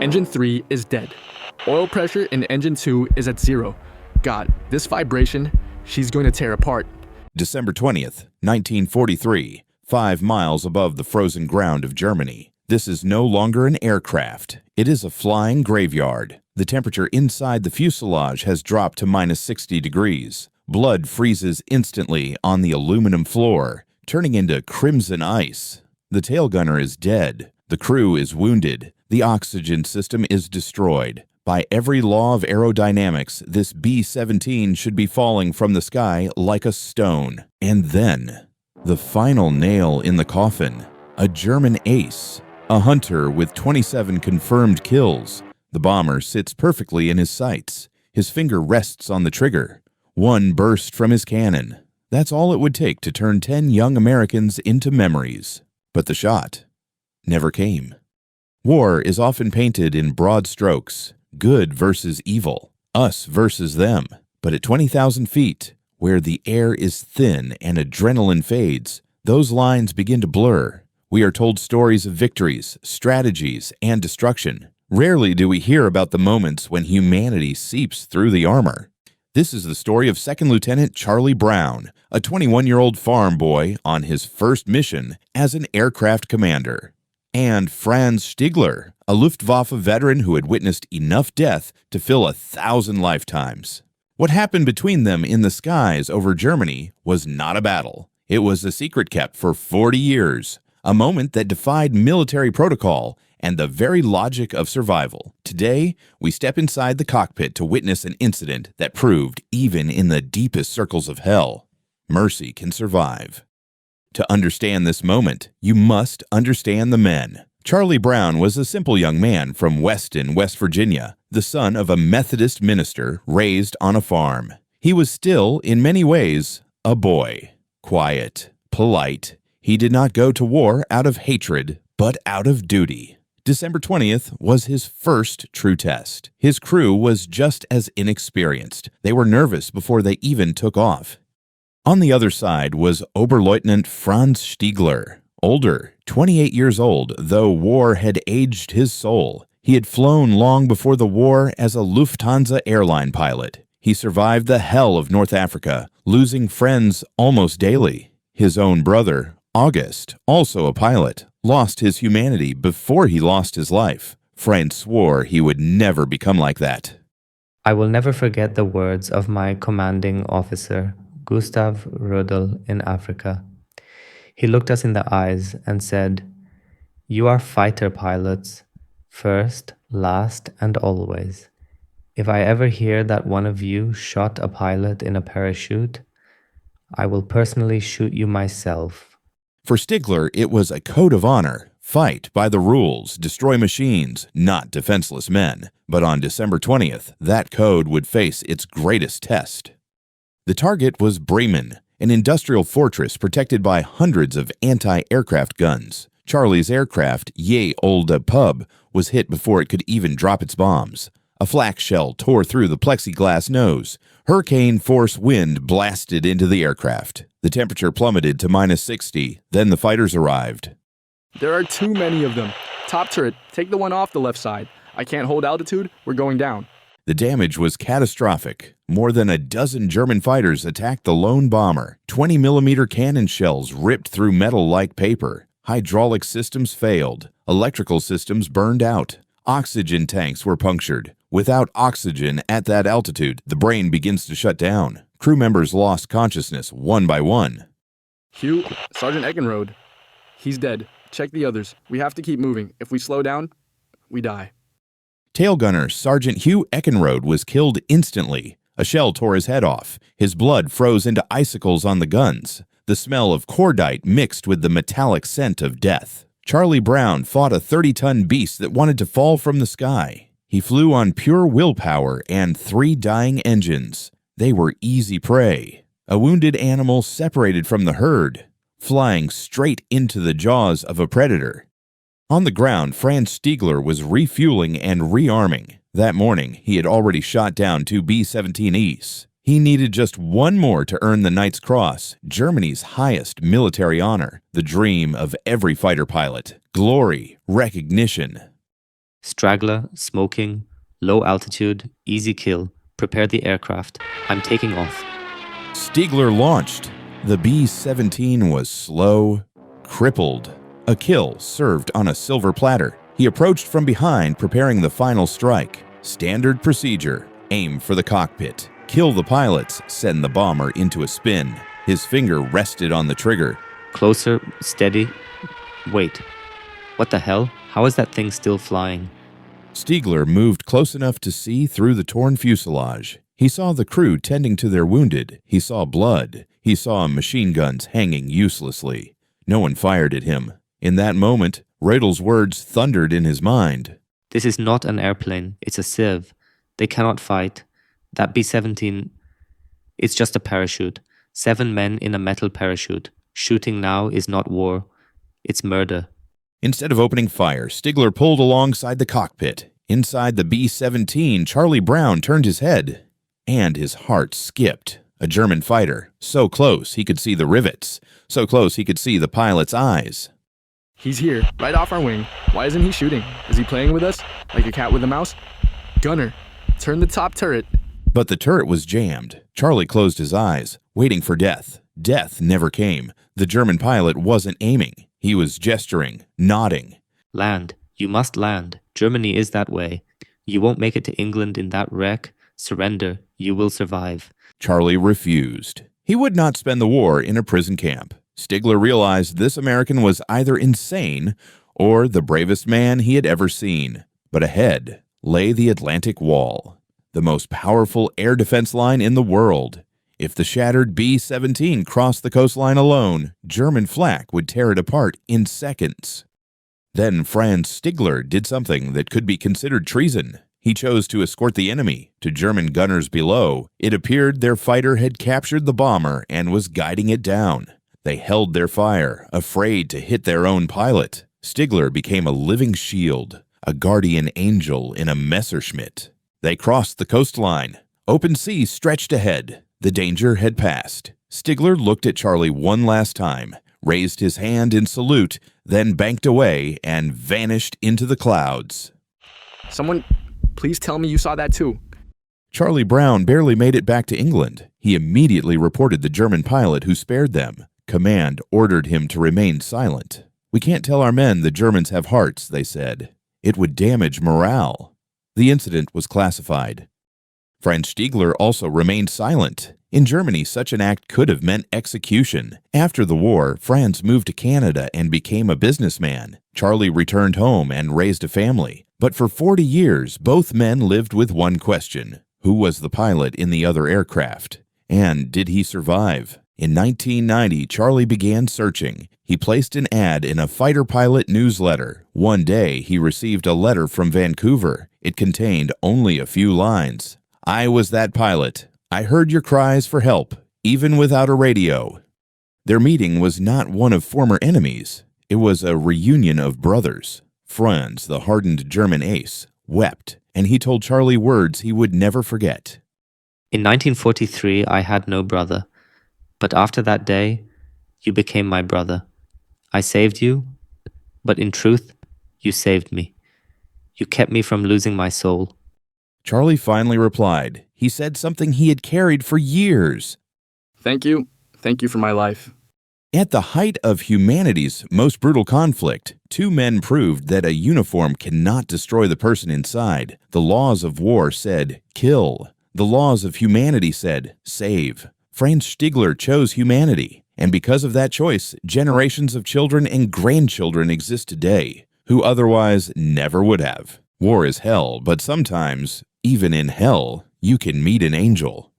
Engine 3 is dead. Oil pressure in Engine 2 is at 0. God, this vibration, she's going to tear apart. December 20th, 1943, 5 miles above the frozen ground of Germany. This is no longer an aircraft. It is a flying graveyard. The temperature inside the fuselage has dropped to minus 60 degrees. Blood freezes instantly on the aluminum floor, turning into crimson ice. The tail gunner is dead. The crew is wounded. The oxygen system is destroyed. By every law of aerodynamics, this B-17 should be falling from the sky like a stone. And then, the final nail in the coffin. A German ace. A hunter with 27 confirmed kills. The bomber sits perfectly in his sights. His finger rests on the trigger. One burst from his cannon. That's all it would take to turn 10 young Americans into memories. But the shot never came. War is often painted in broad strokes. Good versus evil. Us versus them. But at 20,000 feet, where the air is thin and adrenaline fades, those lines begin to blur. We are told stories of victories, strategies, and destruction. Rarely do we hear about the moments when humanity seeps through the armor. This is the story of Second Lieutenant Charlie Brown, a 21-year-old farm boy on his first mission as an aircraft commander. And Franz Stigler, a Luftwaffe veteran who had witnessed enough death to fill 1,000 lifetimes. What happened between them in the skies over Germany was not a battle. It was a secret kept for 40 years. A moment that defied military protocol and the very logic of survival. Today, we step inside the cockpit to witness an incident that proved, even in the deepest circles of hell, mercy can survive. To understand this moment, you must understand the men. Charlie Brown was a simple young man from Weston, West Virginia, the son of a Methodist minister raised on a farm. He was still, in many ways, a boy. Quiet, polite. He did not go to war out of hatred, but out of duty. December 20th was his first true test. His crew was just as inexperienced. They were nervous before they even took off. On the other side was Oberleutnant Franz Stigler, older, 28 years old, though war had aged his soul. He had flown long before the war as a Lufthansa airline pilot. He survived the hell of North Africa, losing friends almost daily. His own brother, August, also a pilot, lost his humanity before he lost his life. Franz swore he would never become like that. I will never forget the words of my commanding officer, Gustav Rödel, in Africa. He looked us in the eyes and said, "You are fighter pilots, first, last, and always. If I ever hear that one of you shot a pilot in a parachute, I will personally shoot you myself." For Stigler, it was a code of honor. Fight by the rules, destroy machines, not defenseless men. But on December 20th, that code would face its greatest test. The target was Bremen, an industrial fortress protected by hundreds of anti-aircraft guns. Charlie's aircraft, Olde Pub, was hit before it could even drop its bombs. A flak shell tore through the plexiglass nose. Hurricane-force wind blasted into the aircraft. The temperature plummeted to minus 60. Then the fighters arrived. There are too many of them. Top turret, take the one off the left side. I can't hold altitude, we're going down. The damage was catastrophic. More than a dozen German fighters attacked the lone bomber. 20-millimeter cannon shells ripped through metal like paper. Hydraulic systems failed. Electrical systems burned out. Oxygen tanks were punctured. Without oxygen at that altitude, the brain begins to shut down. Crew members lost consciousness one by one. Hugh, Sergeant Eckenrode. He's dead. Check the others. We have to keep moving. If we slow down, we die. Tail gunner Sergeant Hugh Eckenrode was killed instantly. A shell tore his head off. His blood froze into icicles on the guns. The smell of cordite mixed with the metallic scent of death. Charlie Brown fought a 30-ton beast that wanted to fall from the sky. He flew on pure willpower and 3 dying engines. They were easy prey. A wounded animal separated from the herd, flying straight into the jaws of a predator. On the ground, Franz Stigler was refueling and rearming. That morning, he had already shot down 2 B-17Es. He needed just one more to earn the Knight's Cross, Germany's highest military honor, the dream of every fighter pilot. Glory, recognition. Straggler, smoking, low altitude, easy kill. Prepare the aircraft. I'm taking off. Stigler launched. The B-17 was slow, crippled. A kill served on a silver platter. He approached from behind, preparing the final strike. Standard procedure: aim for the cockpit, kill the pilots, send the bomber into a spin. His finger rested on the trigger. Closer, steady. Wait. What the hell? How is that thing still flying? Stigler moved close enough to see through the torn fuselage. He saw the crew tending to their wounded. He saw blood. He saw machine guns hanging uselessly. No one fired at him. In that moment, Reudel's words thundered in his mind. This is not an airplane. It's a civ. They cannot fight. That B-17, it's just a parachute. 7 men in a metal parachute. Shooting now is not war. It's murder. Instead of opening fire, Stigler pulled alongside the cockpit. Inside the B-17, Charlie Brown turned his head, and his heart skipped. A German fighter, so close he could see the rivets, so close he could see the pilot's eyes. He's here, right off our wing. Why isn't he shooting? Is he playing with us? Like a cat with a mouse? Gunner, turn the top turret. But the turret was jammed. Charlie closed his eyes, waiting for death. Death never came. The German pilot wasn't aiming. He was gesturing, nodding. Land. You must land. Germany is that way. You won't make it to England in that wreck. Surrender. You will survive. Charlie refused. He would not spend the war in a prison camp. Stigler realized this American was either insane or the bravest man he had ever seen. But ahead lay the Atlantic Wall, the most powerful air defense line in the world. If the shattered B-17 crossed the coastline alone, German flak would tear it apart in seconds. Then Franz Stigler did something that could be considered treason. He chose to escort the enemy to German gunners below. It appeared their fighter had captured the bomber and was guiding it down. They held their fire, afraid to hit their own pilot. Stigler became a living shield, a guardian angel in a Messerschmitt. They crossed the coastline. Open sea stretched ahead. The danger had passed. Stigler looked at Charlie one last time, raised his hand in salute, then banked away and vanished into the clouds. Someone, please tell me you saw that too. Charlie Brown barely made it back to England. He immediately reported the German pilot who spared them. Command ordered him to remain silent. "We can't tell our men the Germans have hearts," they said. "It would damage morale." The incident was classified. Franz Stigler also remained silent. In Germany, such an act could have meant execution. After the war, Franz moved to Canada and became a businessman. Charlie returned home and raised a family. But for 40 years, both men lived with one question: who was the pilot in the other aircraft? And did he survive? In 1990, Charlie began searching. He placed an ad in a fighter pilot newsletter. One day, he received a letter from Vancouver. It contained only a few lines. "I was that pilot. I heard your cries for help, even without a radio." Their meeting was not one of former enemies. It was a reunion of brothers. Franz, the hardened German ace, wept, and he told Charlie words he would never forget. In 1943, I had no brother. But after that day, you became my brother. I saved you, but in truth, you saved me. You kept me from losing my soul. Charlie finally replied. He said something he had carried for years. Thank you. Thank you for my life. At the height of humanity's most brutal conflict, two men proved that a uniform cannot destroy the person inside. The laws of war said, kill. The laws of humanity said, save. Franz Stigler chose humanity, and because of that choice, generations of children and grandchildren exist today, who otherwise never would have. War is hell, but sometimes, even in hell, you can meet an angel.